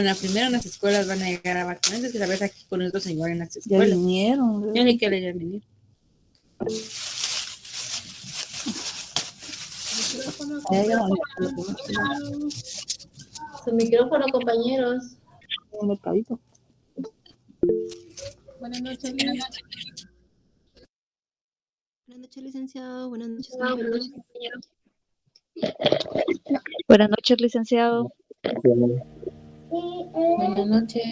la primera en las escuelas van a llegar a vacunas, que la vez aquí con estos señores en las Ya escuelas. vinieron. Yo ni que le venir. Su micrófono, compañeros. Un mercadito. Buenas noches, Liz. Buenas noches, licenciado. Buenas noches, compañero. Buenas noches, licenciado. Buenas noches.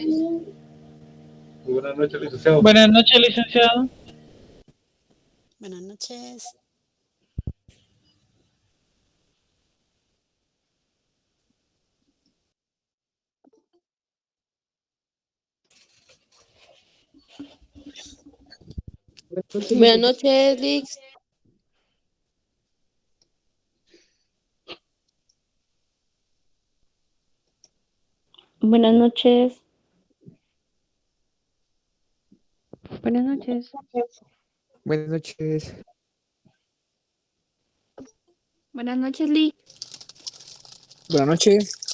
Buenas noches, licenciado. Buenas noches, licenciado. Buenas noches. Buenas noches, Lix. Buenas noches. Buenas noches. Buenas noches. Buenas noches, Lee. Buenas noches.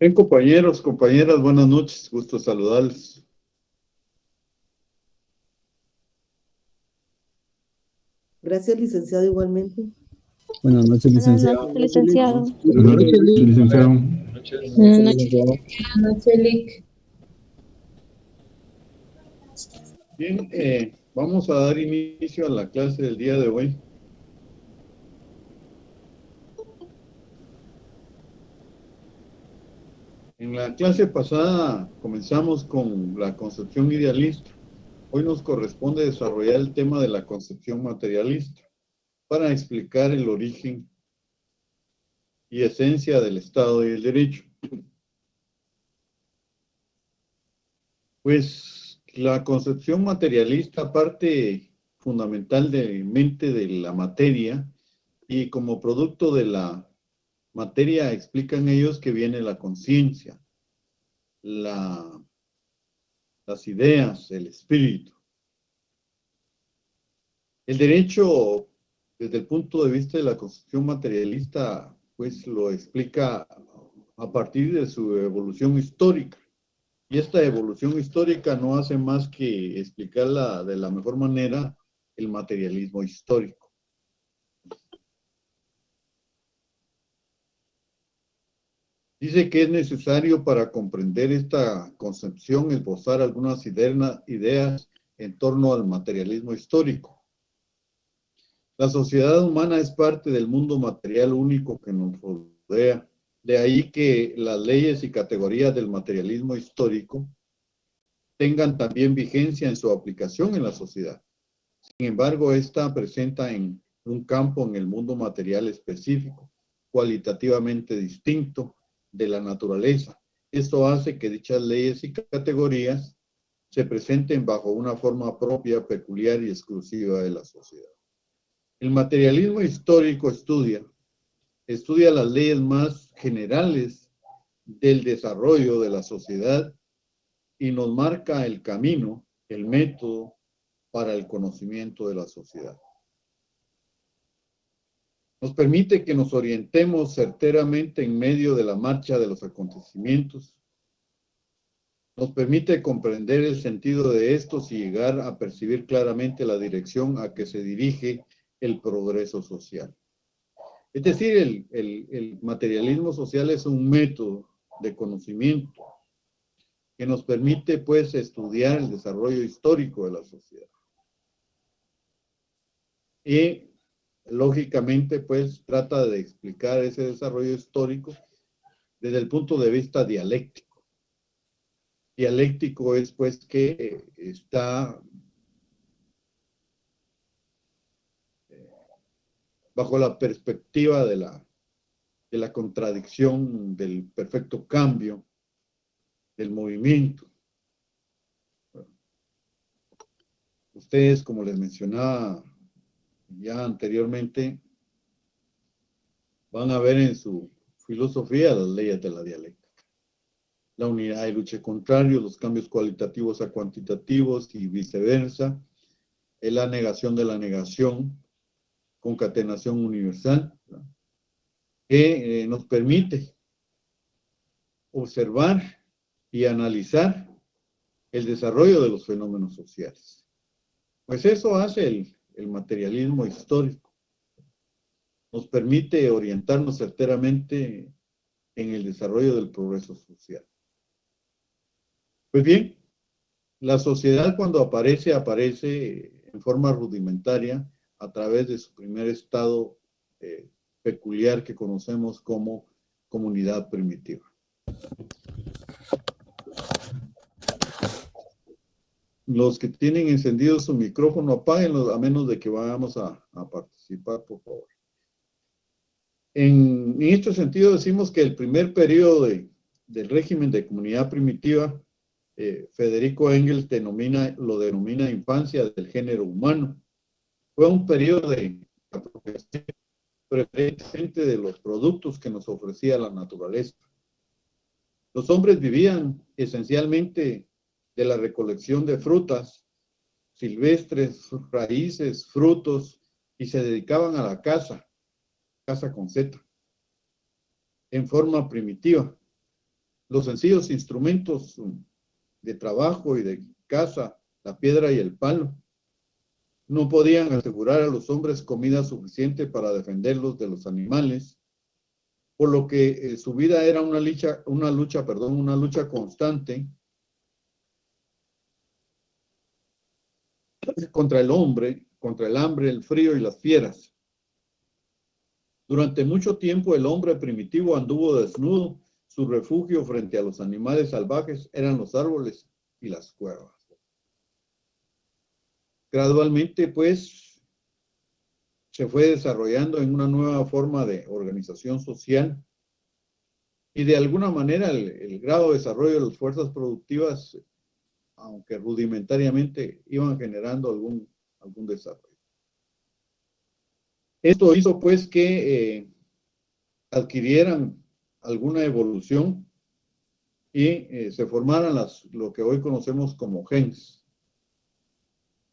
Bien, compañeros, compañeras, buenas noches, gusto saludarles. Gracias, licenciado, igualmente. Buenas noches, licenciado. Buenas noches, licenciado. Buenas noches, licenciado. Buenas noches. Buenas noches, Lick. Bien, vamos a dar inicio a la clase del día de hoy. En la clase pasada comenzamos con la concepción idealista. Hoy nos corresponde desarrollar el tema de la concepción materialista para explicar el origen y esencia del Estado y el derecho. Pues la concepción materialista parte fundamentalmente de la materia y como producto de la materia explican ellos que viene la conciencia, las ideas, el espíritu. El derecho, desde el punto de vista de la concepción materialista, pues lo explica a partir de su evolución histórica. Y esta evolución histórica no hace más que explicarla de la mejor manera el materialismo histórico. Dice que es necesario para comprender esta concepción esbozar algunas ideas en torno al materialismo histórico. La sociedad humana es parte del mundo material único que nos rodea. De ahí que las leyes y categorías del materialismo histórico tengan también vigencia en su aplicación en la sociedad. Sin embargo, esta presenta en un campo en el mundo material específico, cualitativamente distinto de la naturaleza. Esto hace que dichas leyes y categorías se presenten bajo una forma propia, peculiar y exclusiva de la sociedad. El materialismo histórico estudia las leyes más generales del desarrollo de la sociedad y nos marca el camino el método para el conocimiento de la sociedad. Nos permite que nos orientemos certeramente en medio de la marcha de los acontecimientos. Nos permite comprender el sentido de estos y llegar a percibir claramente la dirección a que se dirige el progreso social. Es decir, el materialismo social es un método de conocimiento que nos permite, pues, estudiar el desarrollo histórico de la sociedad. Y, lógicamente, pues, trata de explicar ese desarrollo histórico desde el punto de vista dialéctico. Dialéctico es, pues, que está bajo la perspectiva de la contradicción, del perfecto cambio, del movimiento. Ustedes, como les mencionaba ya anteriormente, van a ver en su filosofía las leyes de la dialéctica. La unidad y lucha contrarios, los cambios cualitativos a cuantitativos y viceversa, la negación de la negación, concatenación universal, ¿verdad? Que nos permite observar y analizar el desarrollo de los fenómenos sociales. Pues eso hace el materialismo histórico. Nos permite orientarnos certeramente en el desarrollo del progreso social. Pues bien, la sociedad cuando aparece en forma rudimentaria a través de su primer estado peculiar que conocemos como comunidad primitiva. Los que tienen encendido su micrófono, apáguenlo a menos de que vayamos a participar, por favor. En este sentido decimos que el primer periodo del régimen de comunidad primitiva, Federico Engels lo denomina infancia del género humano. Fue un periodo de apropiación preferentemente de los productos que nos ofrecía la naturaleza. Los hombres vivían esencialmente de la recolección de frutas silvestres, raíces, frutos, y se dedicaban a la caza con Z, en forma primitiva. Los sencillos instrumentos de trabajo y de caza, la piedra y el palo, no podían asegurar a los hombres comida suficiente para defenderlos de los animales, por lo que su vida era una lucha constante contra el hombre, contra el hambre, el frío y las fieras. Durante mucho tiempo el hombre primitivo anduvo desnudo. Su refugio frente a los animales salvajes eran los árboles y las cuevas. Gradualmente, pues, se fue desarrollando en una nueva forma de organización social y de alguna manera el grado de desarrollo de las fuerzas productivas, aunque rudimentariamente, iban generando algún desarrollo. Esto hizo, pues, que adquirieran alguna evolución y se formaran lo que hoy conocemos como gens.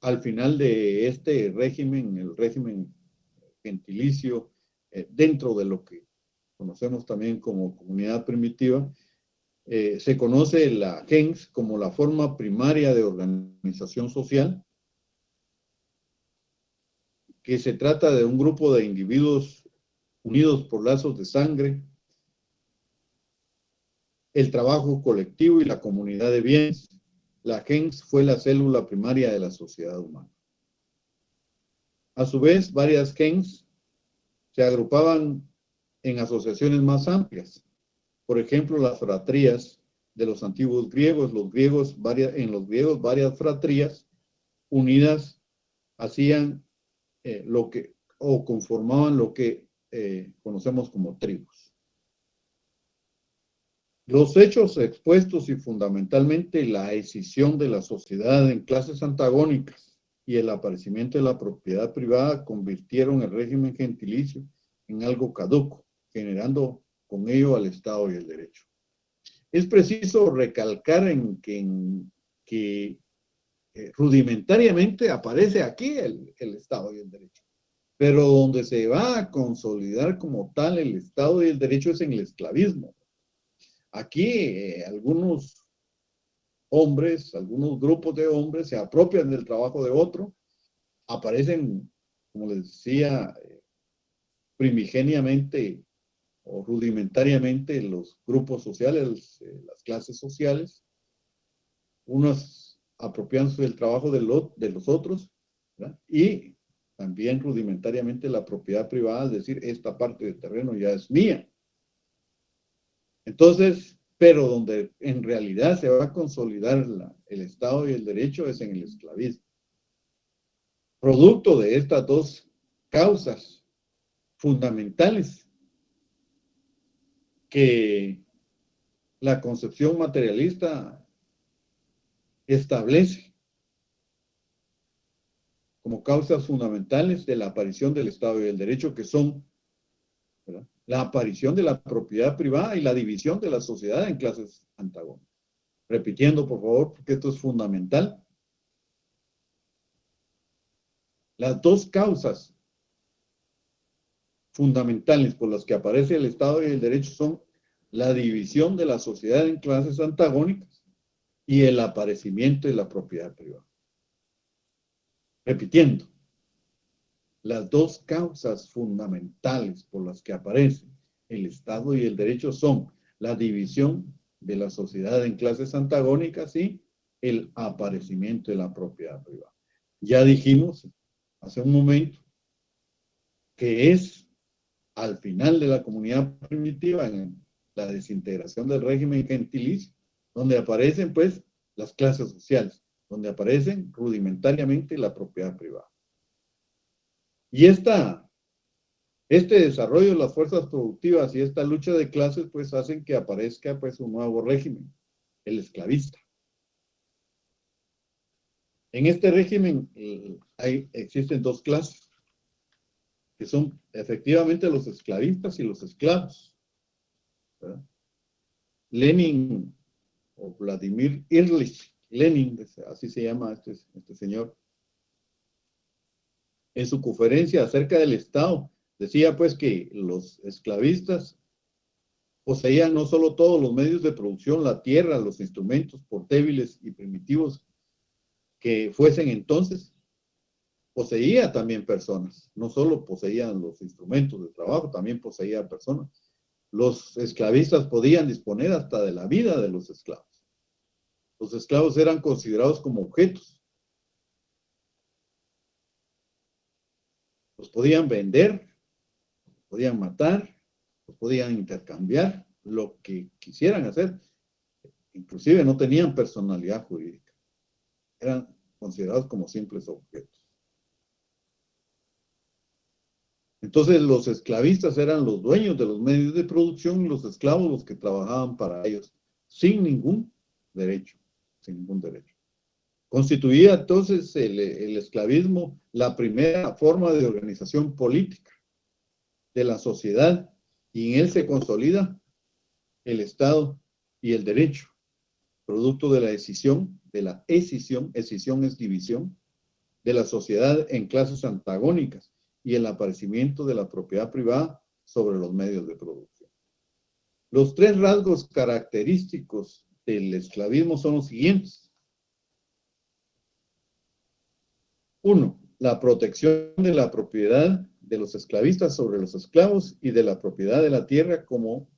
Al final de este régimen, el régimen gentilicio, dentro de lo que conocemos también como comunidad primitiva, se conoce la gens como la forma primaria de organización social, que se trata de un grupo de individuos unidos por lazos de sangre, el trabajo colectivo y la comunidad de bienes. La gens fue la célula primaria de la sociedad humana. A su vez, varias gens se agrupaban en asociaciones más amplias. Por ejemplo, las fratrías de los antiguos griegos. En los griegos, varias fratrías unidas hacían conformaban lo que conocemos como tribus. Los hechos expuestos y fundamentalmente la escisión de la sociedad en clases antagónicas y el aparecimiento de la propiedad privada convirtieron el régimen gentilicio en algo caduco, generando con ello al Estado y el derecho. Es preciso recalcar que rudimentariamente aparece aquí el Estado y el derecho. Pero donde se va a consolidar como tal el Estado y el derecho es en el esclavismo. Aquí algunos hombres, algunos grupos de hombres se apropian del trabajo de otro, aparecen, como les decía, primigeniamente o rudimentariamente los grupos sociales, las clases sociales, unos apropiándose del trabajo de los otros, ¿verdad? Y también rudimentariamente la propiedad privada, es decir, esta parte del terreno ya es mía. Entonces, pero donde en realidad se va a consolidar el Estado y el derecho es en el esclavismo. Producto de estas dos causas fundamentales que la concepción materialista establece como causas fundamentales de la aparición del Estado y del derecho, que son, ¿verdad?, la aparición de la propiedad privada y la división de la sociedad en clases antagónicas. Repitiendo, por favor, porque esto es fundamental. Las dos causas fundamentales por las que aparece el Estado y el derecho son la división de la sociedad en clases antagónicas y el aparecimiento de la propiedad privada. Repitiendo, las dos causas fundamentales por las que aparece el Estado y el derecho son la división de la sociedad en clases antagónicas y el aparecimiento de la propiedad privada. Ya dijimos hace un momento que es al final de la comunidad primitiva, en la desintegración del régimen gentilicio, donde aparecen pues las clases sociales, donde aparecen rudimentariamente la propiedad privada. Y este desarrollo de las fuerzas productivas y esta lucha de clases pues hacen que aparezca pues un nuevo régimen, el esclavista. En este régimen existen dos clases, que son efectivamente los esclavistas y los esclavos, ¿verdad? Lenin o Vladimir Ilich Lenin, así se llama este señor, en su conferencia acerca del Estado, decía pues que los esclavistas poseían no solo todos los medios de producción, la tierra, los instrumentos, por débiles y primitivos que fuesen entonces, poseía también personas, no solo poseían los instrumentos de trabajo, también poseía personas. Los esclavistas podían disponer hasta de la vida de los esclavos. Los esclavos eran considerados como objetos. Los podían vender, los podían matar, los podían intercambiar, lo que quisieran hacer. Inclusive no tenían personalidad jurídica. Eran considerados como simples objetos. Entonces los esclavistas eran los dueños de los medios de producción y los esclavos los que trabajaban para ellos sin ningún derecho, sin ningún derecho. Constituía entonces el esclavismo la primera forma de organización política de la sociedad y en él se consolida el Estado y el derecho, producto de la escisión, escisión es división, de la sociedad en clases antagónicas y el aparecimiento de la propiedad privada sobre los medios de producción. Los tres rasgos característicos del esclavismo son los siguientes. 1. La protección de la propiedad de los esclavistas sobre los esclavos y de la propiedad de la tierra como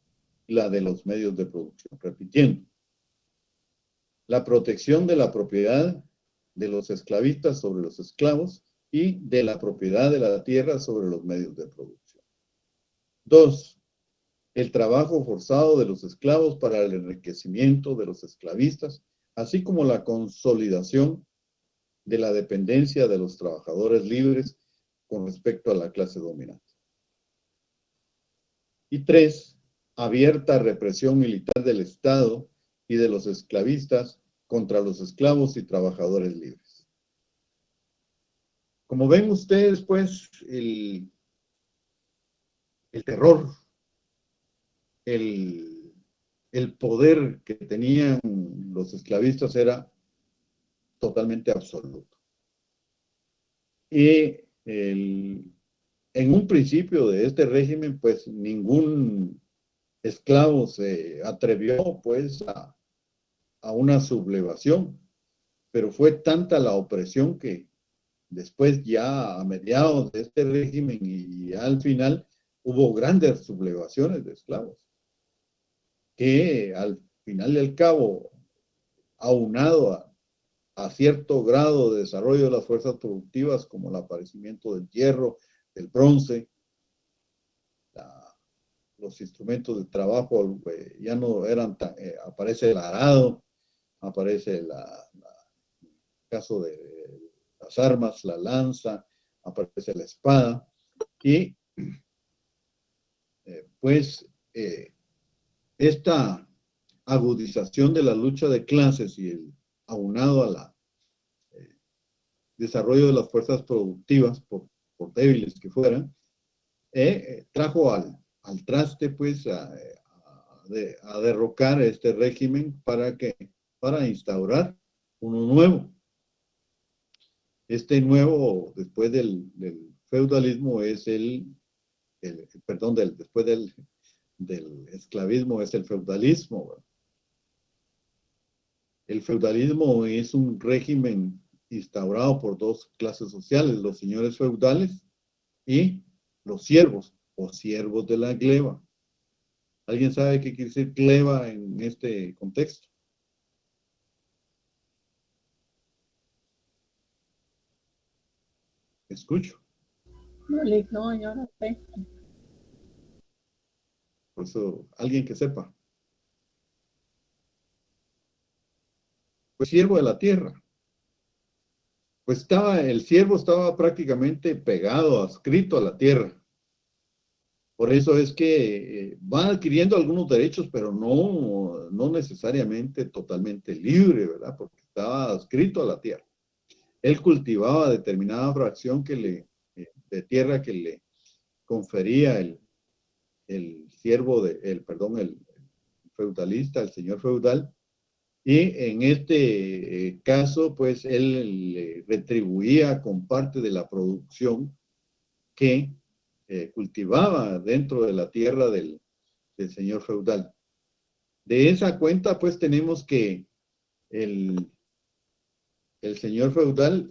la de los medios de producción. Repitiendo. La protección de la propiedad de los esclavistas sobre los esclavos y de la propiedad de la tierra sobre los medios de producción. 2. El trabajo forzado de los esclavos para el enriquecimiento de los esclavistas, así como la consolidación de la dependencia de los trabajadores libres con respecto a la clase dominante. Y 3. Abierta represión militar del Estado y de los esclavistas contra los esclavos y trabajadores libres. Como ven ustedes, pues, el terror, el poder que tenían los esclavistas era totalmente absoluto. Y en un principio de este régimen, pues ningún esclavo se atrevió pues a una sublevación, pero fue tanta la opresión que después ya a mediados de este régimen y al final hubo grandes sublevaciones de esclavos, que al final y al cabo, aunado a cierto grado de desarrollo de las fuerzas productivas, como el aparecimiento del hierro, del bronce, los instrumentos de trabajo ya no eran tan, aparece el arado, aparece el caso de las armas, la lanza, aparece la espada, y esta agudización de la lucha de clases y el aunado a la desarrollo de las fuerzas productivas, por débiles que fueran, trajo al traste pues a derrocar este régimen para instaurar uno nuevo. Este nuevo, después del feudalismo, es después del esclavismo, es el feudalismo. El feudalismo es un régimen instaurado por dos clases sociales, los señores feudales y los siervos o siervos de la gleba. ¿Alguien sabe qué quiere decir gleba en este contexto? Escucho. No, yo no sé. Por eso, alguien que sepa. Pues siervo de la tierra. Pues el siervo estaba prácticamente pegado, adscrito a la tierra. Por eso es que va adquiriendo algunos derechos, pero no necesariamente totalmente libre, ¿verdad? Porque estaba adscrito a la tierra. Él cultivaba determinada fracción de tierra que le confería el feudalista, el señor feudal, y en este caso, pues él le retribuía con parte de la producción que cultivaba dentro de la tierra del señor feudal. De esa cuenta, pues tenemos que el señor feudal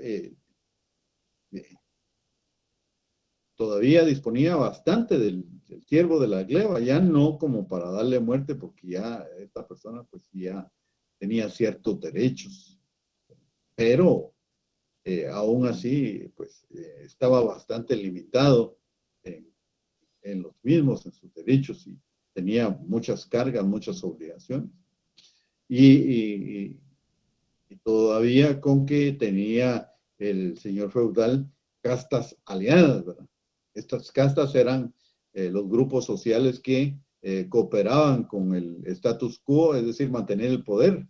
todavía disponía bastante del siervo de la gleba, ya no como para darle muerte, porque ya esta persona pues ya tenía ciertos derechos, pero aún así pues estaba bastante limitado en los mismos, en sus derechos, y tenía muchas cargas, muchas obligaciones. Y todavía con que tenía el señor feudal castas aliadas, ¿verdad? Estas castas eran los grupos sociales que cooperaban con el status quo, es decir, mantener el poder.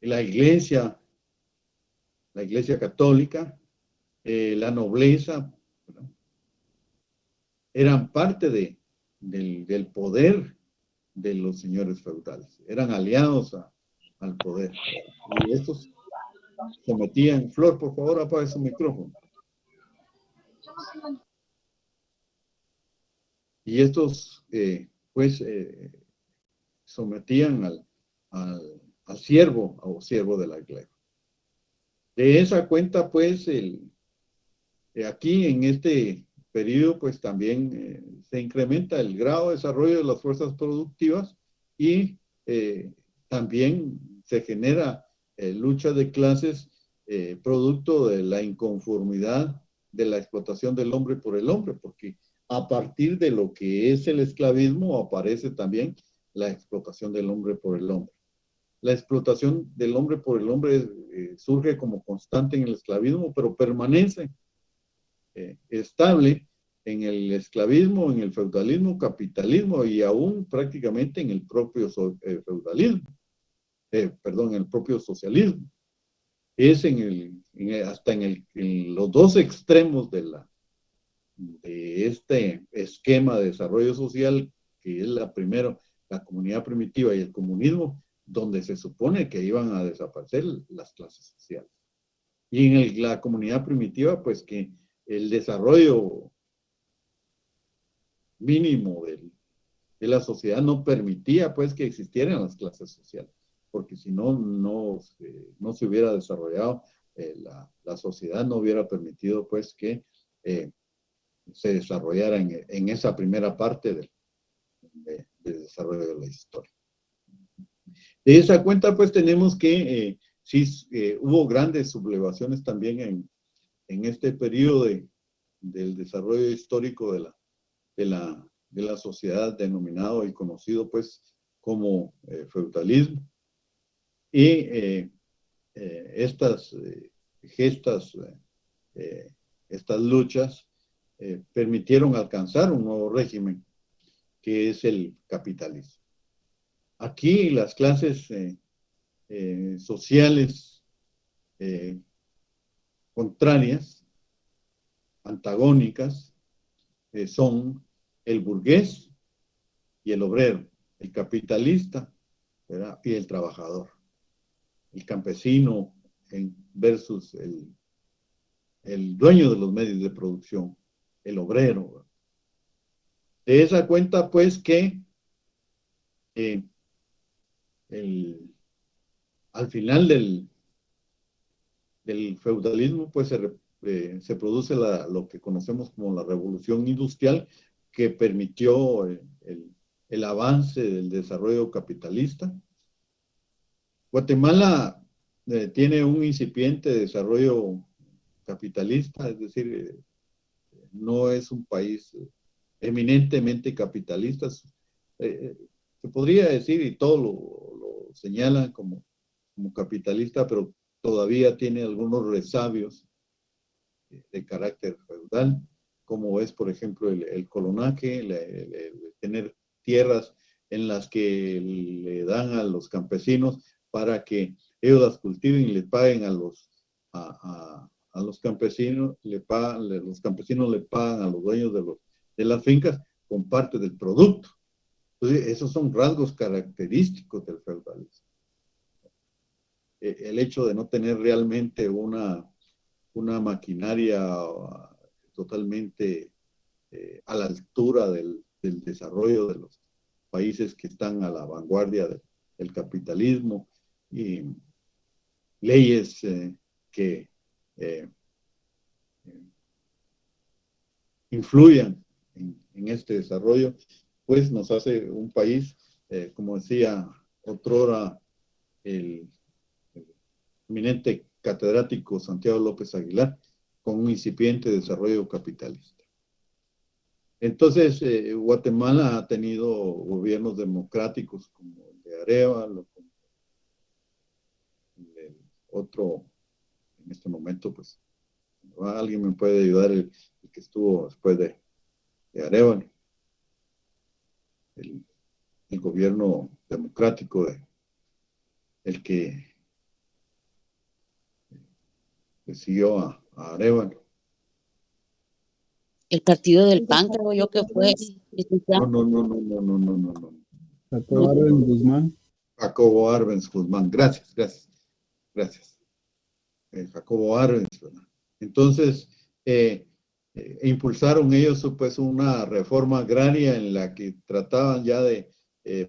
Y la iglesia católica, la nobleza, ¿verdad? Eran parte del poder de los señores feudales, eran aliados al poder. Y estos sometían, Flor, por favor, apague su micrófono. Y estos, sometían al siervo o siervo de la gleba. De esa cuenta, pues, aquí en este periodo, pues también se incrementa el grado de desarrollo de las fuerzas productivas y también se genera lucha de clases producto de la inconformidad de la explotación del hombre por el hombre, porque a partir de lo que es el esclavismo aparece también la explotación del hombre por el hombre. La explotación del hombre por el hombre surge como constante en el esclavismo, pero permanece estable en el esclavismo, en el feudalismo, capitalismo y aún prácticamente en el propio feudalismo, en el propio socialismo. Es hasta en los dos extremos de este esquema de desarrollo social, que es la comunidad primitiva y el comunismo, donde se supone que iban a desaparecer las clases sociales. Y en la comunidad primitiva, pues que el desarrollo mínimo de la sociedad no permitía pues que existieran las clases sociales, porque si no, no se hubiera desarrollado la sociedad, no hubiera permitido pues que se desarrollara en esa primera parte del desarrollo de la historia. De esa cuenta pues tenemos que sí hubo grandes sublevaciones también en este periodo del desarrollo histórico de la sociedad, denominado y conocido pues como feudalismo. Y estas gestas, estas luchas permitieron alcanzar un nuevo régimen, que es el capitalismo. Aquí las clases sociales contrarias, antagónicas, son el burgués y el obrero, el capitalista, ¿verdad?, y el trabajador, el campesino versus el dueño de los medios de producción, el obrero, ¿verdad? De esa cuenta, pues, que al final del feudalismo, pues se produce lo que conocemos como la revolución industrial, que permitió el avance del desarrollo capitalista. Guatemala tiene un incipiente desarrollo capitalista, es decir, no es un país eminentemente capitalista. Se podría decir, y todos lo señalan como capitalista, pero todavía tiene algunos resabios de carácter feudal, como es, por ejemplo, el colonaje, el tener tierras en las que le dan a los campesinos para que ellos las cultiven y le paguen a los campesinos, los campesinos le pagan a los dueños de las fincas con parte del producto. Entonces, esos son rasgos característicos del feudalismo. El hecho de no tener realmente una maquinaria totalmente a la altura del desarrollo de los países que están a la vanguardia del capitalismo, y leyes que influyan en este desarrollo, pues nos hace un país, como decía otrora el eminente catedrático Santiago López Aguilar, con un incipiente desarrollo capitalista. Entonces, Guatemala ha tenido gobiernos democráticos como el de Arévalo, como el otro, en este momento, pues, alguien me puede ayudar, el que estuvo después de Arévalo, el gobierno democrático el que siguió a Arévalo. El partido del PAN, creo yo que fue. No. Jacobo Arbenz Guzmán. Jacobo Arbenz Guzmán, gracias. Jacobo Arbenz, ¿verdad? Entonces, impulsaron ellos pues una reforma agraria en la que trataban ya de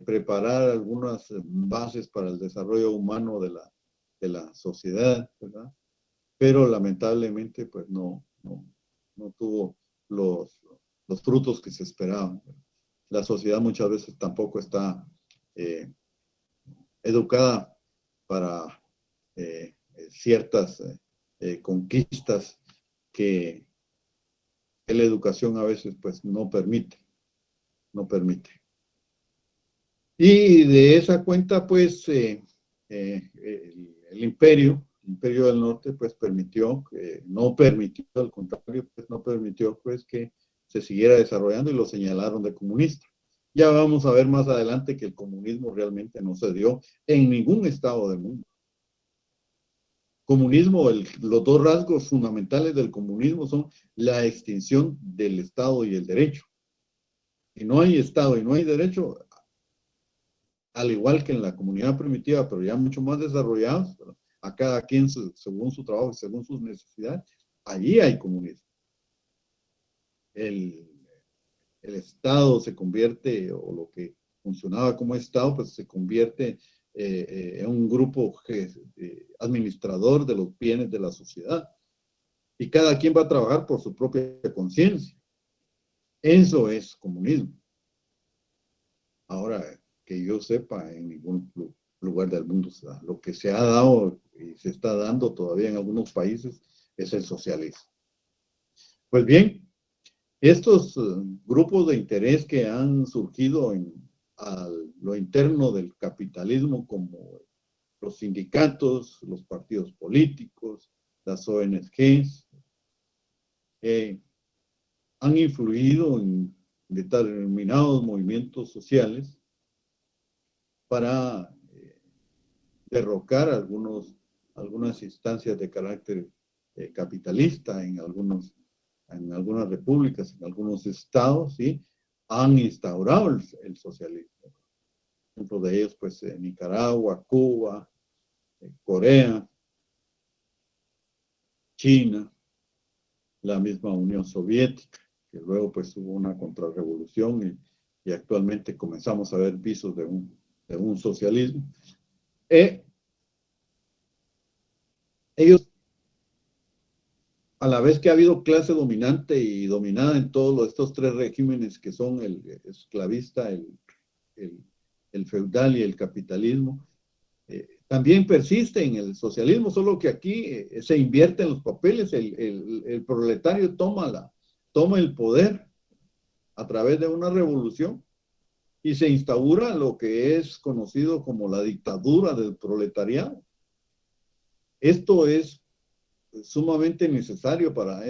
preparar algunas bases para el desarrollo humano de la sociedad, ¿verdad? Pero lamentablemente pues no tuvo los frutos que se esperaban. La sociedad muchas veces tampoco está educada para ciertas conquistas que la educación a veces pues no permite. Y de esa cuenta pues el imperio del norte pues no permitió, al contrario, pues no permitió pues que se siguiera desarrollando, y lo señalaron de comunista. Ya vamos a ver más adelante que el comunismo realmente no se dio en ningún estado del mundo. Comunismo, los dos rasgos fundamentales del comunismo son la extinción del Estado y el derecho. Si no hay Estado y no hay derecho, al igual que en la comunidad primitiva, pero ya mucho más desarrollados, a cada quien según su trabajo y según sus necesidades, allí hay comunismo. El Estado se convierte, o lo que funcionaba como Estado, pues se convierte en un grupo administrador de los bienes de la sociedad. Y cada quien va a trabajar por su propia conciencia. Eso es comunismo. Ahora, que yo sepa, en ningún lugar del mundo se da. Lo que se ha dado y se está dando todavía en algunos países es el socialismo. Pues bien, estos grupos de interés que han surgido a lo interno del capitalismo, como los sindicatos, los partidos políticos, las ONGs, han influido en determinados movimientos sociales para derrocar algunas instancias de carácter capitalista en algunas repúblicas, en algunos estados, ¿sí? Han instaurado el socialismo. Ejemplo de ellos, pues, Nicaragua, Cuba, Corea, China, la misma Unión Soviética, que luego pues hubo una contrarrevolución y actualmente comenzamos a ver visos de un socialismo. Ellos, a la vez que ha habido clase dominante y dominada en todos estos tres regímenes que son el esclavista, el feudal y el capitalismo, también persiste en el socialismo, solo que aquí se invierten los papeles, el proletario toma el poder a través de una revolución y se instaura lo que es conocido como la dictadura del proletariado. Esto es sumamente necesario para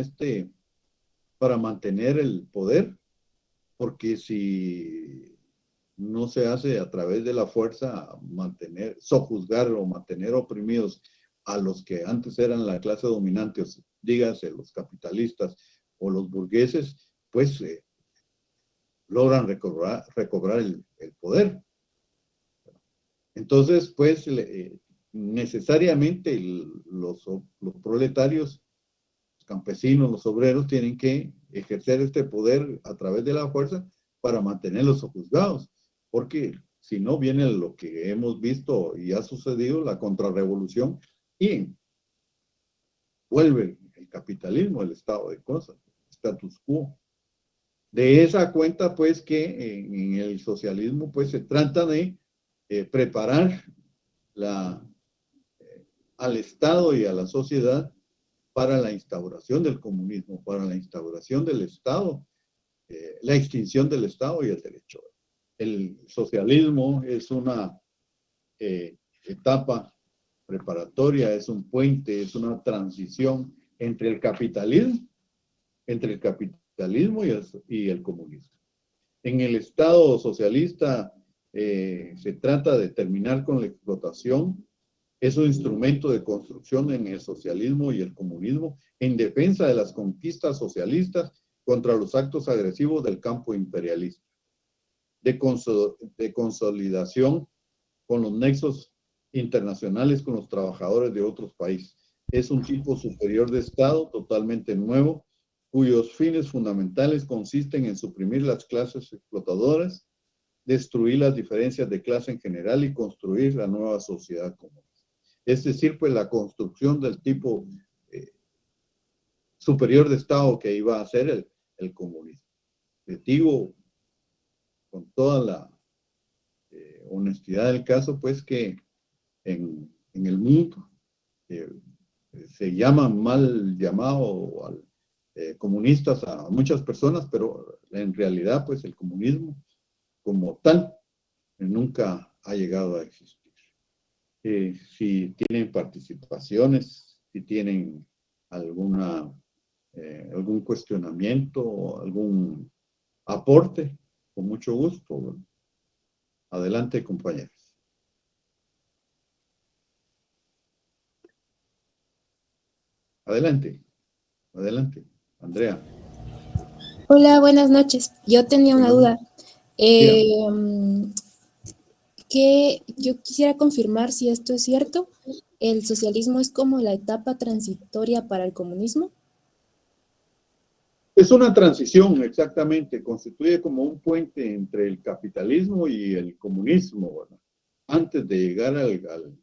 mantener el poder, porque si no se hace a través de la fuerza, sojuzgar o mantener oprimidos a los que antes eran la clase dominante, o dígase los capitalistas o los burgueses, pues logran recobrar el poder. Entonces, pues, necesariamente los proletarios, los campesinos, los obreros, tienen que ejercer este poder a través de la fuerza para mantenerlos sojuzgados, porque si no viene lo que hemos visto y ha sucedido, la contrarrevolución, y vuelve el capitalismo, el estado de cosas, status quo. De esa cuenta, pues, que en el socialismo, pues, se trata de preparar al Estado y a la sociedad para la instauración del comunismo, para la instauración del Estado, la extinción del Estado y el derecho. El socialismo es una etapa preparatoria, es un puente, es una transición entre el capitalismo y el comunismo. En el Estado socialista se trata de terminar con la explotación. Es un instrumento de construcción en el socialismo y el comunismo en defensa de las conquistas socialistas contra los actos agresivos del campo imperialista, de consolidación con los nexos internacionales con los trabajadores de otros países. Es un tipo superior de Estado totalmente nuevo, cuyos fines fundamentales consisten en suprimir las clases explotadoras, destruir las diferencias de clase en general y construir la nueva sociedad común. Es decir, pues la construcción del tipo superior de Estado que iba a ser el comunismo. Les digo con toda la honestidad del caso, pues que en el mundo se llaman mal llamado comunistas a muchas personas, pero en realidad, pues el comunismo como tal nunca ha llegado a existir. Si tienen participaciones, si tienen algún cuestionamiento, algún aporte, con mucho gusto. Bueno, adelante, compañeros. Adelante, Andrea. Hola, buenas noches. Yo tenía una duda. ¿Qué que yo quisiera confirmar si esto es cierto. ¿El socialismo es como la etapa transitoria para el comunismo? Es una transición, exactamente, constituye como un puente entre el capitalismo y el comunismo, ¿verdad? Antes de llegar al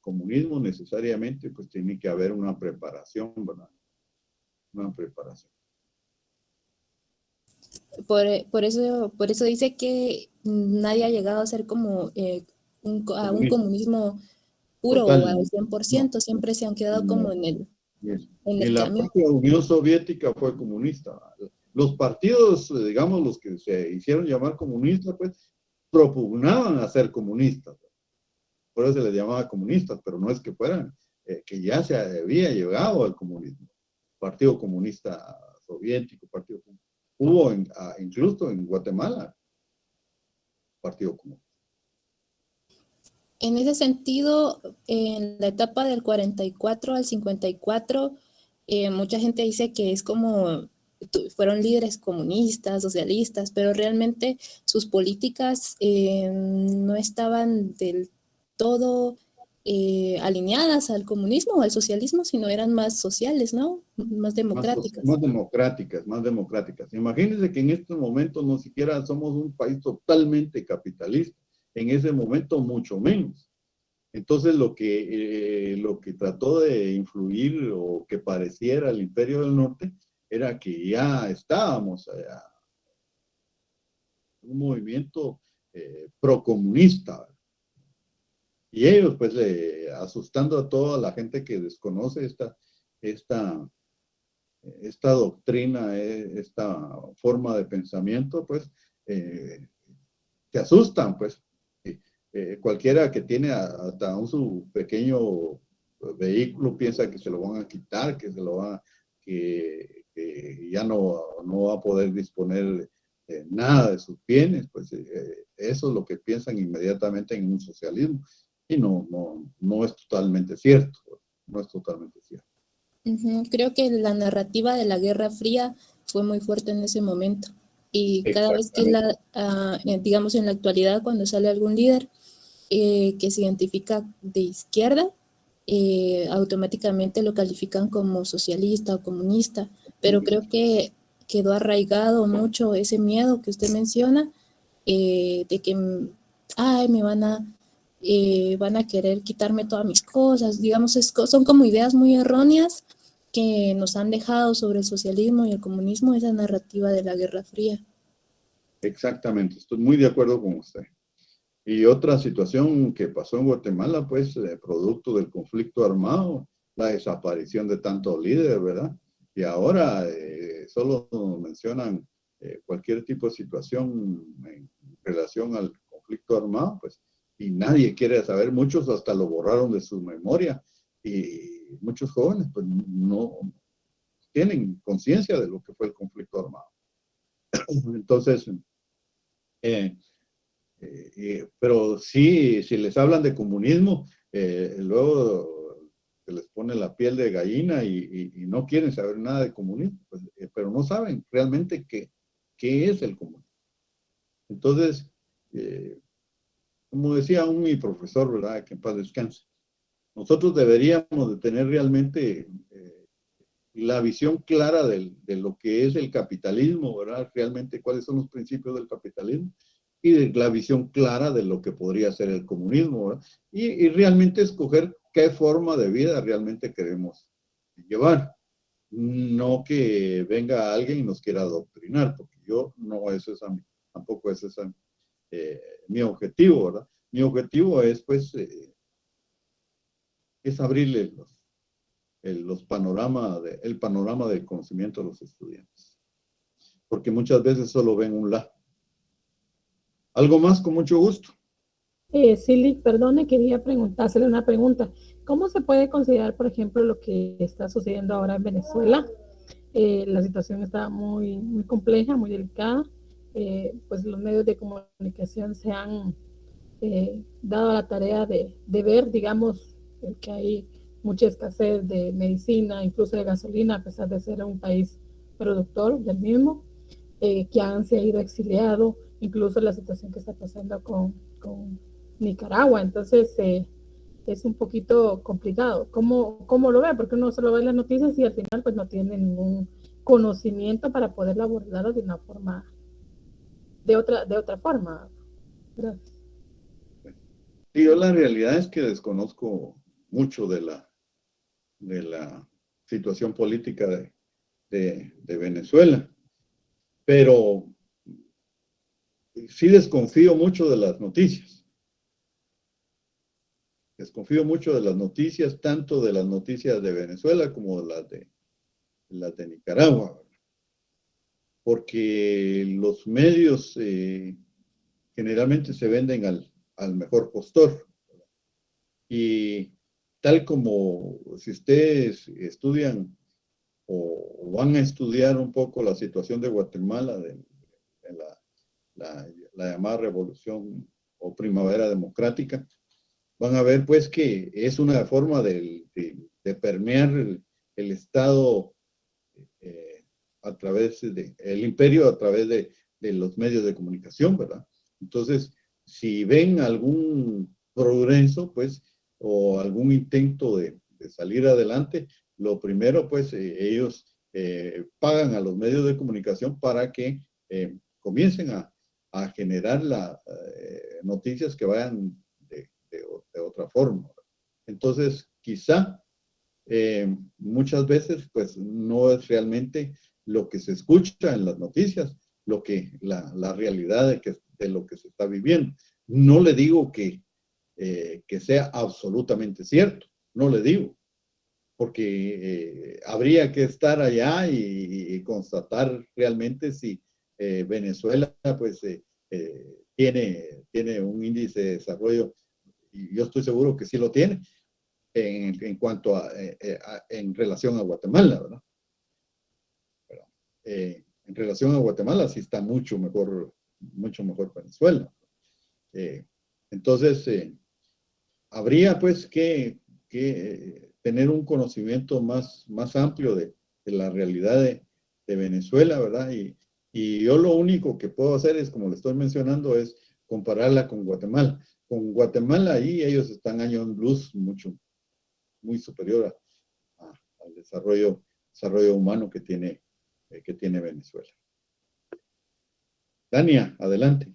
comunismo necesariamente, pues tiene que haber una preparación, ¿verdad? Una preparación. Por eso dice que nadie ha llegado a ser como a un comunismo puro o Total, al 100%, no, siempre se han quedado no. como en el En la camino. propia Unión Soviética fue comunista. Los partidos, digamos, los que se hicieron llamar comunistas, pues, propugnaban a ser comunistas. Por eso se les llamaba comunistas, pero no es que fueran, que ya se había llegado al comunismo. Partido Comunista Soviético, hubo incluso en Guatemala, Partido Comunista. En ese sentido, en la etapa del 44 al 54, mucha gente dice que es como fueron líderes comunistas, socialistas, pero realmente sus políticas no estaban del todo alineadas al comunismo o al socialismo, sino eran más sociales, ¿no? Más democráticas. Más democráticas, más democráticas. Imagínense que en estos momentos no siquiera somos un país totalmente capitalista. En ese momento mucho menos. Entonces lo que trató de influir o que pareciera el Imperio del Norte era que ya estábamos en un movimiento procomunista. Y ellos pues asustando a toda la gente que desconoce esta doctrina, esta forma de pensamiento, pues se asustan, pues. Cualquiera que tiene hasta su pequeño vehículo piensa que se lo van a quitar, que ya no va a poder disponer nada de sus bienes, pues eso es lo que piensan inmediatamente en un socialismo y no es totalmente cierto, no es totalmente cierto. Creo que la narrativa de la Guerra Fría fue muy fuerte en ese momento y cada vez que digamos en la actualidad cuando sale algún líder que se identifica de izquierda, automáticamente lo califican como socialista o comunista, pero creo que quedó arraigado mucho ese miedo que usted menciona, de que me van a querer quitarme todas mis cosas, digamos, son como ideas muy erróneas que nos han dejado sobre el socialismo y el comunismo, esa narrativa de la Guerra Fría. Exactamente, estoy muy de acuerdo con usted. Y otra situación que pasó en Guatemala, pues, producto del conflicto armado, la desaparición de tantos líderes, ¿verdad? Y ahora solo mencionan cualquier tipo de situación en relación al conflicto armado, pues, y nadie quiere saber, muchos hasta lo borraron de su memoria, y muchos jóvenes, pues, no tienen conciencia de lo que fue el conflicto armado. Entonces, pero sí, si les hablan de comunismo, luego se les pone la piel de gallina y no quieren saber nada de comunismo, pues, pero no saben realmente qué es el comunismo. Entonces, como decía mi profesor, ¿verdad? Que en paz descanse, nosotros deberíamos de tener realmente la visión clara de lo que es el capitalismo, ¿verdad? Realmente cuáles son los principios del capitalismo y de la visión clara de lo que podría ser el comunismo, ¿verdad? Y realmente escoger qué forma de vida realmente queremos llevar. No que venga alguien y nos quiera adoctrinar, porque tampoco ese es mi objetivo, ¿verdad? Mi objetivo es, pues, es abrirle el panorama del conocimiento a los estudiantes. Porque muchas veces solo ven un lado. ¿Algo más? Con mucho gusto. Silly, perdone, quería hacerle una pregunta. ¿Cómo se puede considerar, por ejemplo, lo que está sucediendo ahora en Venezuela? La situación está muy, muy compleja, muy delicada. Pues los medios de comunicación se han dado a la tarea de ver, digamos, que hay mucha escasez de medicina, incluso de gasolina, a pesar de ser un país productor del mismo, que se ha ido exiliado, incluso la situación que está pasando con Nicaragua. Entonces, es un poquito complicado. ¿Cómo lo ve? Porque uno solo ve las noticias y al final pues no tiene ningún conocimiento para poder abordarlo de una forma, de otra forma. Gracias. Sí, yo la realidad es que desconozco mucho de la situación política de Venezuela, pero sí desconfío mucho de las noticias. Desconfío mucho de las noticias, tanto de las noticias de Venezuela como de las de Nicaragua, porque los medios generalmente se venden al mejor postor. Y tal como si ustedes estudian o van a estudiar un poco la situación de Guatemala, de la llamada revolución o primavera democrática, van a ver pues que es una forma de permear el Estado a través el imperio a través de los medios de comunicación, ¿verdad? Entonces, si ven algún progreso, pues, o algún intento de salir adelante, lo primero, pues, ellos pagan a los medios de comunicación para que comiencen a generar noticias que vayan de otra forma. Entonces, quizá muchas veces, pues, no es realmente lo que se escucha en las noticias, la realidad de lo que se está viviendo. No le digo que sea absolutamente cierto, no le digo, porque habría que estar allá y constatar realmente si Venezuela pues tiene un índice de desarrollo, y yo estoy seguro que sí lo tiene, en cuanto en relación a Guatemala, ¿verdad? En relación a Guatemala sí está mucho mejor Venezuela. Entonces, habría pues que tener un conocimiento más amplio de la realidad de Venezuela, ¿verdad? Y yo lo único que puedo hacer es, como le estoy mencionando, es compararla con Guatemala. Con Guatemala ahí ellos están años luz muy superior al desarrollo humano que tiene Venezuela. Dania, adelante.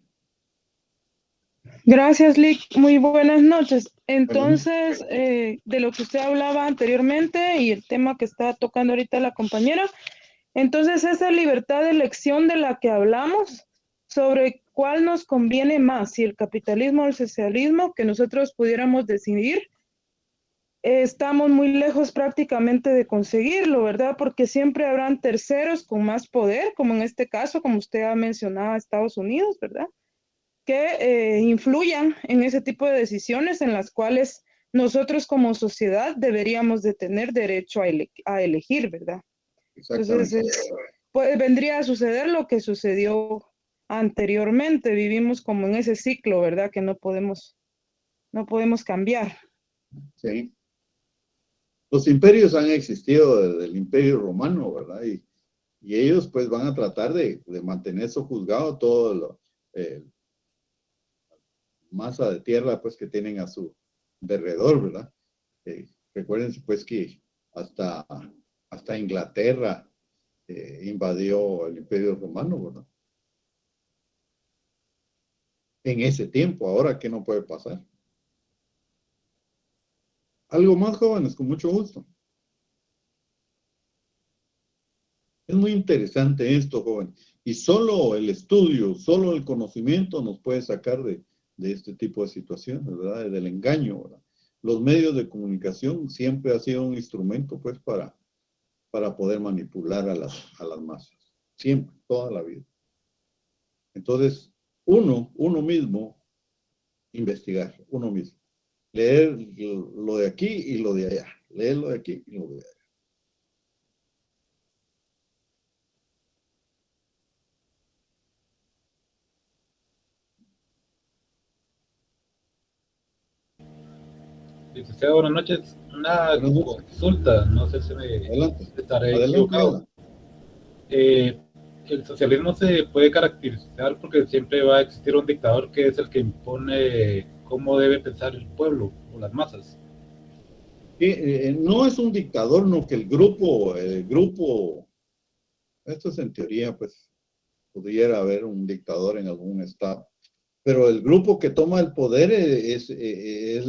Gracias, Lick. Muy buenas noches. Entonces, de lo que usted hablaba anteriormente y el tema que está tocando ahorita la compañera, entonces esa libertad de elección de la que hablamos, sobre cuál nos conviene más, si el capitalismo o el socialismo, que nosotros pudiéramos decidir, estamos muy lejos prácticamente de conseguirlo, ¿verdad? Porque siempre habrán terceros con más poder, como en este caso, como usted ha mencionado, Estados Unidos, ¿verdad? Que influyan en ese tipo de decisiones en las cuales nosotros como sociedad deberíamos de tener derecho a elegir, ¿verdad? Entonces, pues, vendría a suceder lo que sucedió anteriormente. Vivimos como en ese ciclo, ¿verdad? Que no podemos cambiar. Sí. Los imperios han existido desde el Imperio Romano, ¿verdad? Y ellos pues van a tratar de mantener sojuzgado todo lo masa de tierra pues que tienen a su derredor, ¿verdad? Recuérdense pues que hasta Inglaterra invadió el Imperio Romano, ¿verdad? En ese tiempo, ahora, ¿qué no puede pasar? Algo más, jóvenes, con mucho gusto. Es muy interesante esto, joven. Y solo el estudio, solo el conocimiento nos puede sacar de este tipo de situaciones, ¿verdad? Del engaño, ¿verdad? Los medios de comunicación siempre ha sido un instrumento, pues, para poder manipular a las masas. Siempre, toda la vida. Entonces, uno mismo, investigar, uno mismo. Leer lo de aquí y lo de allá. Leer lo de aquí y lo de allá. Licenciado, buenas noches. Una consulta, no sé si me estaré equivocado. El socialismo se puede caracterizar porque siempre va a existir un dictador que es el que impone cómo debe pensar el pueblo o las masas. No es un dictador, no, que el grupo, esto es en teoría, pues pudiera haber un dictador en algún estado, pero el grupo que toma el poder es el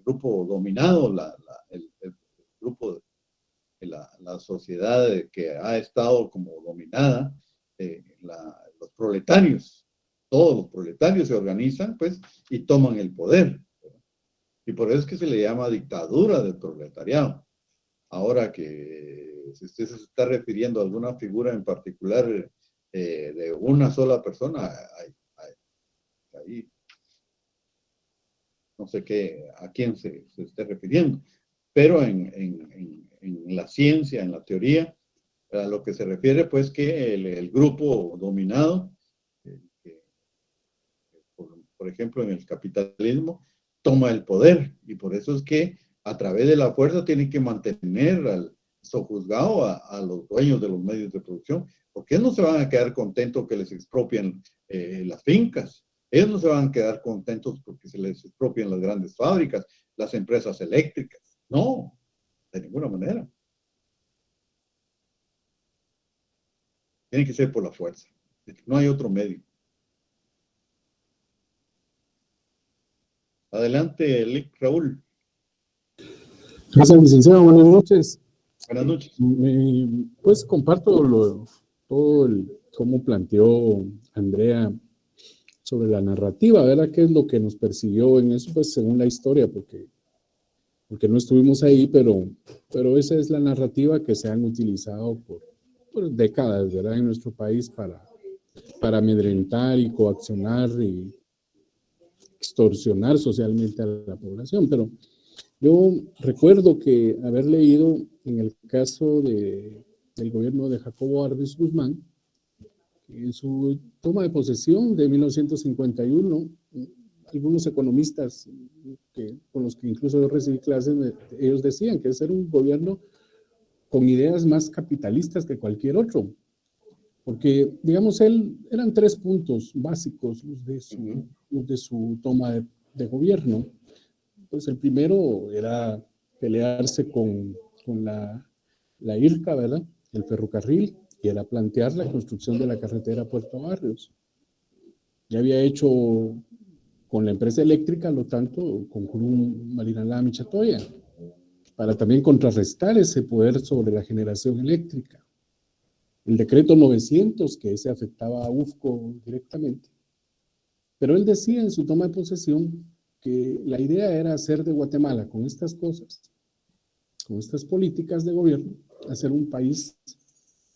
grupo dominado, el grupo de la sociedad que ha estado como dominada, los proletarios. Todos los proletarios se organizan, pues, y toman el poder. Y por eso es que se le llama dictadura del proletariado. Ahora que si usted se está refiriendo a alguna figura en particular de una sola persona, ahí no sé a quién se esté refiriendo. Pero en la ciencia, en la teoría, a lo que se refiere, pues, que el grupo dominado, por ejemplo, en el capitalismo, toma el poder, y por eso es que a través de la fuerza tienen que mantener al sojuzgado a los dueños de los medios de producción, porque ellos no se van a quedar contentos que les expropien las fincas, ellos no se van a quedar contentos porque se les expropien las grandes fábricas, las empresas eléctricas, no, de ninguna manera. Tiene que ser por la fuerza, no hay otro medio. Adelante, Raúl. Gracias, licenciado. Buenas noches. Buenas noches. Pues comparto cómo planteó Andrea sobre la narrativa, ¿verdad? ¿Qué es lo que nos persiguió en eso? Pues según la historia, porque no estuvimos ahí, pero esa es la narrativa que se han utilizado por décadas, ¿verdad? En nuestro país para amedrentar y coaccionar y extorsionar socialmente a la población. Pero yo recuerdo que haber leído en el caso del gobierno de Jacobo Arbenz Guzmán, en su toma de posesión de 1951, algunos economistas con los que incluso yo recibí clases, ellos decían que ese era un gobierno con ideas más capitalistas que cualquier otro. Porque, digamos, eran 3 puntos básicos los de su toma de gobierno. Pues el primero era pelearse con la IRCA, ¿verdad? El ferrocarril, y era plantear la construcción de la carretera Puerto Barrios. Ya había hecho con la empresa eléctrica, lo tanto, con Kurum Marinalá Michatoya, para también contrarrestar ese poder sobre la generación eléctrica. El decreto 900, que ese afectaba a UFCO directamente. Pero él decía en su toma de posesión que la idea era hacer de Guatemala, con estas cosas, con estas políticas de gobierno, hacer un país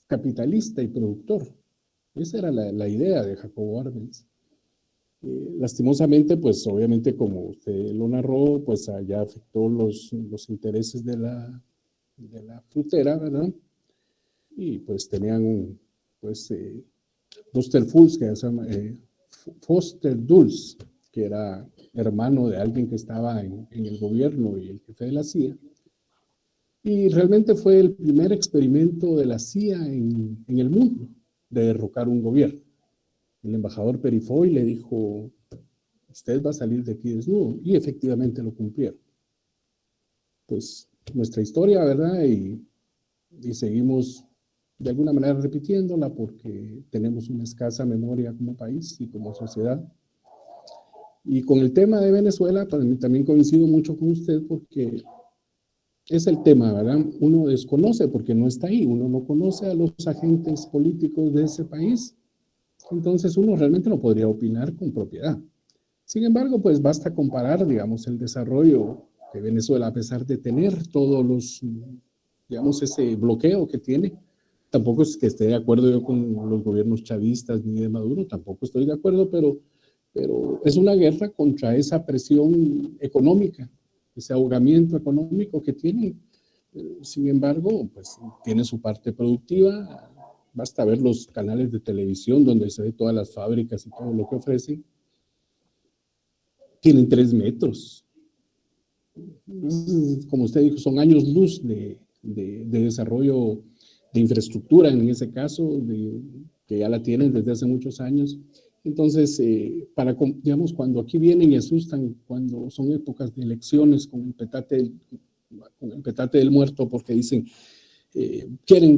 capitalista y productor. Esa era la idea de Jacobo Arbenz. Lastimosamente, pues obviamente como usted lo narró, pues allá afectó los intereses de la frutera, ¿verdad? Y pues tenían Foster Dulles, que era hermano de alguien que estaba en el gobierno y el jefe de la CIA. Y realmente fue el primer experimento de la CIA en el mundo de derrocar un gobierno. El embajador Perifoy le dijo, usted va a salir de aquí desnudo, y efectivamente lo cumplieron. Pues nuestra historia, ¿verdad? Y seguimos de alguna manera repitiéndola porque tenemos una escasa memoria como país y como sociedad. Y con el tema de Venezuela, también coincido mucho con usted porque es el tema, ¿verdad? Uno desconoce porque no está ahí, uno no conoce a los agentes políticos de ese país, entonces uno realmente no podría opinar con propiedad. Sin embargo, pues basta comparar, digamos, el desarrollo de Venezuela, a pesar de tener todos los, digamos, ese bloqueo que tiene. Tampoco es que esté de acuerdo yo con los gobiernos chavistas ni de Maduro, tampoco estoy de acuerdo, pero es una guerra contra esa presión económica, ese ahogamiento económico que tiene. Sin embargo, pues tiene su parte productiva. Basta ver los canales de televisión donde se ve todas las fábricas y todo lo que ofrecen. Tienen 3 metros. Como usted dijo, son años luz de desarrollo de infraestructura, en ese caso, que ya la tienen desde hace muchos años. Entonces, digamos, cuando aquí vienen y asustan, cuando son épocas de elecciones con el petate del muerto, porque dicen,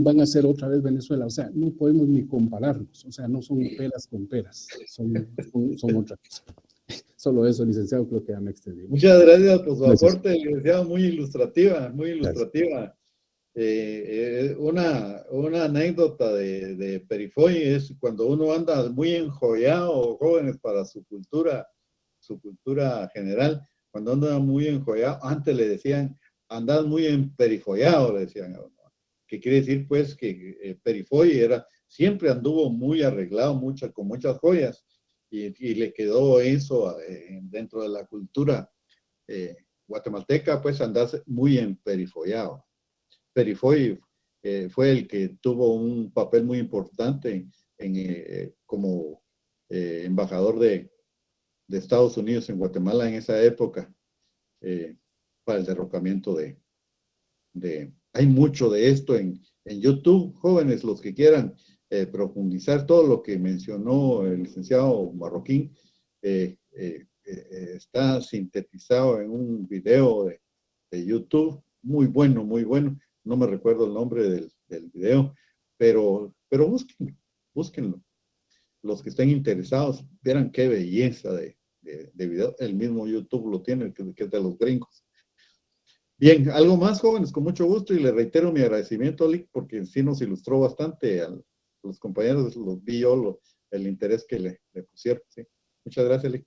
van a hacer otra vez Venezuela, o sea, no podemos ni compararnos, o sea, no son peras con peras, son otra cosa. Solo eso, licenciado, creo que ya me extendí. Muchas gracias por su Gracias. aporte, licenciado, muy ilustrativa, muy ilustrativa. Una anécdota de Perifoy es cuando uno anda muy enjollado, jóvenes, para su cultura general, cuando anda muy enjollado, antes le decían, andad muy emperifollado, le decían a uno. Que quiere decir pues que Perifoy siempre anduvo muy arreglado, con muchas joyas, y le quedó eso dentro de la cultura guatemalteca, pues andarse muy emperifollado. Perifoy fue el que tuvo un papel muy importante como embajador de Estados Unidos en Guatemala en esa época, para el derrocamiento hay mucho de esto en YouTube, jóvenes, los que quieran profundizar todo lo que mencionó el licenciado Marroquín, está sintetizado en un video de YouTube, muy bueno, no me recuerdo el nombre del video, pero búsquenlo. Los que estén interesados, verán qué belleza de video, el mismo YouTube lo tiene, que es de los gringos. Bien, algo más, jóvenes, con mucho gusto, y le reitero mi agradecimiento a Lick, porque sí nos ilustró bastante a los compañeros, los vi yo, el interés que le pusieron. ¿Sí? Muchas gracias, Lick.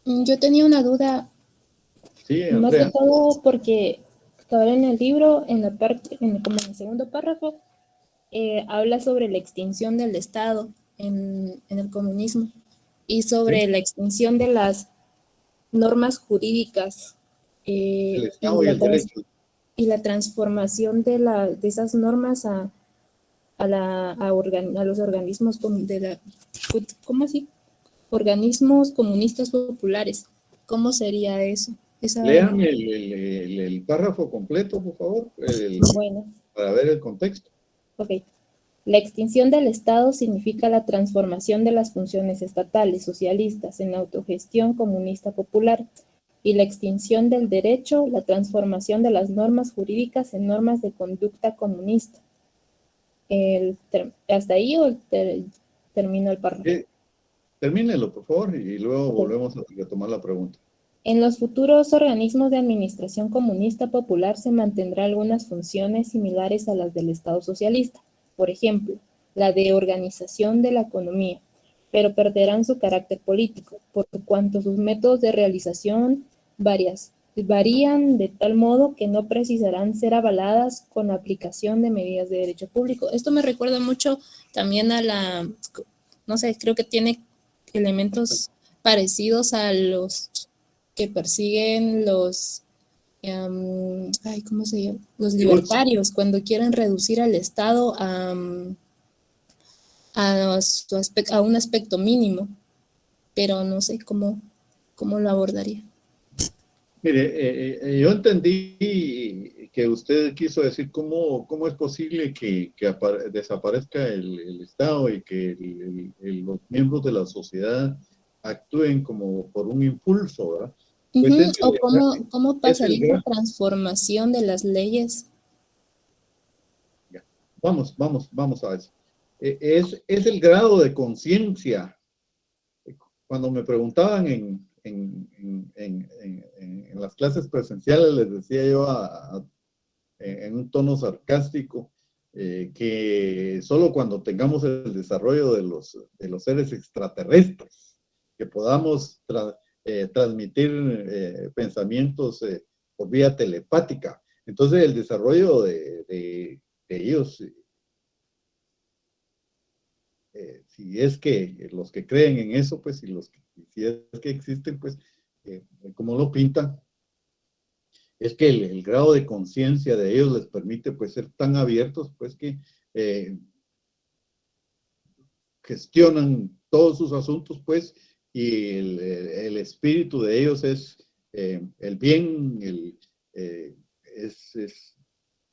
Yo tenía una duda, sí, más que Andrea. todo porque ahora en el libro, como en el segundo párrafo, habla sobre la extinción del Estado en el comunismo y sobre la extinción de las normas jurídicas el Estado y el derecho. Y la transformación de esas normas a los organismos ¿cómo así? Organismos comunistas populares. ¿Cómo sería eso? Lean el párrafo completo, por favor, bueno, para ver el contexto. Ok. La extinción del Estado significa la transformación de las funciones estatales socialistas en autogestión comunista popular, y la extinción del derecho, la transformación de las normas jurídicas en normas de conducta comunista. ¿Hasta ahí o termino el párrafo? Termínelo, por favor, y luego volvemos a retomar la pregunta. En los futuros organismos de administración comunista popular se mantendrán algunas funciones similares a las del Estado socialista, por ejemplo, la de organización de la economía, pero perderán su carácter político, por cuanto sus métodos de realización varían de tal modo que no precisarán ser avaladas con la aplicación de medidas de derecho público. Esto me recuerda mucho también a no sé, creo que tiene elementos parecidos a los que persiguen los ¿cómo se llama? Los libertarios, cuando quieren reducir al Estado a un aspecto mínimo, pero no sé cómo lo abordaría. Mire, yo entendí que usted quiso decir cómo es posible que desaparezca el Estado y que los miembros de la sociedad actúen como por un impulso, ¿verdad? Pues o cómo pasaría la transformación de las leyes. Ya. Vamos a eso. Es el grado de conciencia. Cuando me preguntaban en las clases presenciales, les decía yo en un tono sarcástico que solo cuando tengamos el desarrollo de los seres extraterrestres, que podamos transmitir pensamientos por vía telepática, entonces el desarrollo de ellos, si es que los que creen en eso, pues, si es que existen, pues, como lo pintan, es que el grado de conciencia de ellos les permite, pues, ser tan abiertos, pues, que gestionan todos sus asuntos, pues, y el espíritu de ellos es el bien,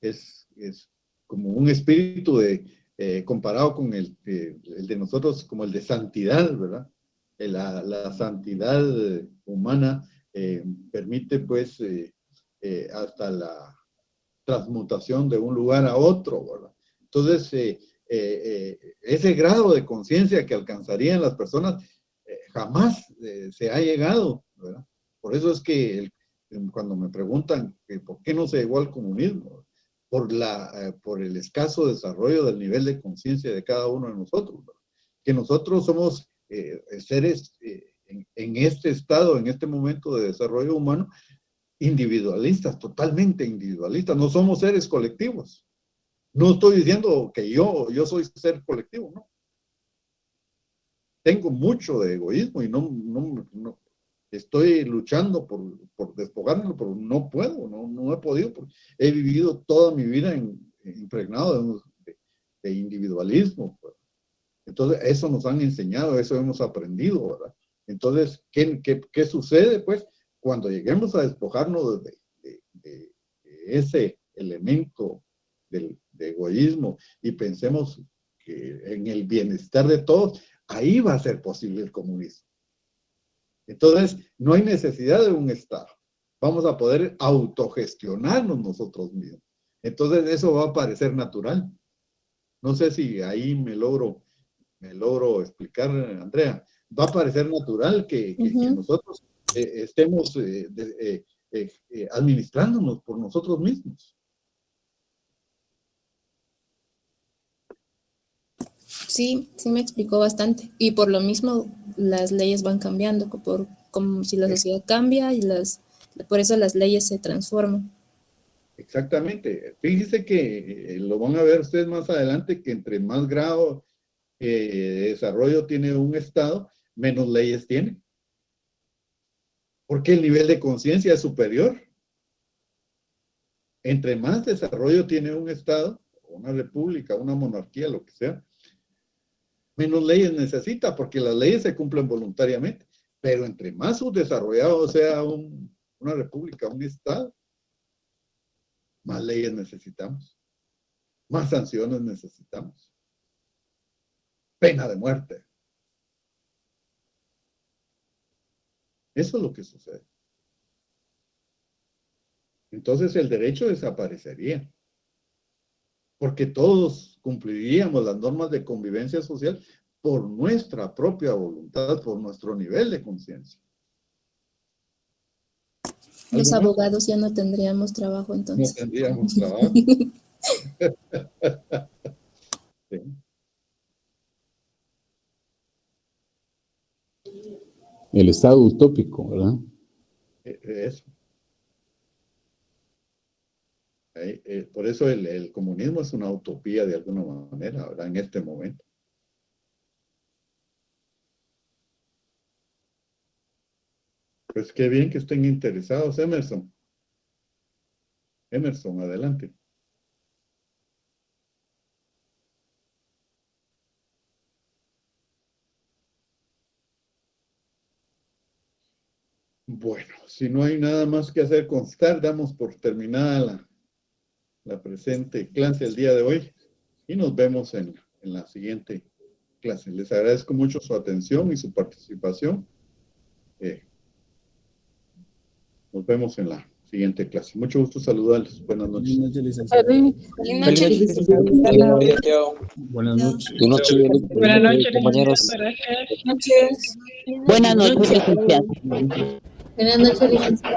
es como un espíritu comparado con el de nosotros como el de santidad, ¿verdad? La santidad humana permite pues hasta la transmutación de un lugar a otro, ¿verdad? Entonces, ese grado de conciencia que alcanzarían las personas jamás se ha llegado, ¿verdad? Por eso es que cuando me preguntan por qué no se llegó al comunismo, por el escaso desarrollo del nivel de conciencia de cada uno de nosotros, ¿verdad? Que nosotros somos seres en este estado, en este momento de desarrollo humano, individualistas, totalmente individualistas, no somos seres colectivos. No estoy diciendo que yo soy ser colectivo, no. Tengo mucho de egoísmo y no estoy luchando por despojarme, pero no puedo, no he podido, porque he vivido toda mi vida impregnado de individualismo, pues. Entonces, eso nos han enseñado, eso hemos aprendido, ¿verdad? Entonces, ¿qué sucede, pues? Cuando lleguemos a despojarnos de ese elemento de egoísmo y pensemos que en el bienestar de todos, ahí va a ser posible el comunismo. Entonces, no hay necesidad de un Estado. Vamos a poder autogestionarnos nosotros mismos. Entonces, eso va a parecer natural. No sé si ahí me logro explicar, Andrea. Va a parecer natural que nosotros estemos administrándonos por nosotros mismos. Sí, sí me explicó bastante. Y por lo mismo las leyes van cambiando, como si la sociedad cambia y por eso las leyes se transforman. Exactamente. Fíjese que lo van a ver ustedes más adelante, que entre más grado de desarrollo tiene un Estado, menos leyes tiene. Porque el nivel de conciencia es superior. Entre más desarrollo tiene un Estado, una república, una monarquía, lo que sea, menos leyes necesita, porque las leyes se cumplen voluntariamente. Pero entre más subdesarrollado sea una república, un Estado, más leyes necesitamos, más sanciones necesitamos. Pena de muerte. Eso es lo que sucede. Entonces el derecho desaparecería, porque todos cumpliríamos las normas de convivencia social por nuestra propia voluntad, por nuestro nivel de conciencia. Los abogados ya no tendríamos trabajo entonces. No tendríamos trabajo. Sí. El estado utópico, ¿verdad? Eso. Por eso el comunismo es una utopía de alguna manera, ¿verdad? En este momento. Pues qué bien que estén interesados, Emerson. Emerson, adelante. Bueno, si no hay nada más que hacer constar, damos por terminada la presente clase el día de hoy y nos vemos en la siguiente clase. Les agradezco mucho su atención y su participación. Nos vemos en la siguiente clase. Mucho gusto saludarles. Buenas noches. Buenas noches, licenciado. Buenas noches. Buenas noches. Buenas noches, compañeros. Buenas noches, licenciado. Buenas noches, licenciado.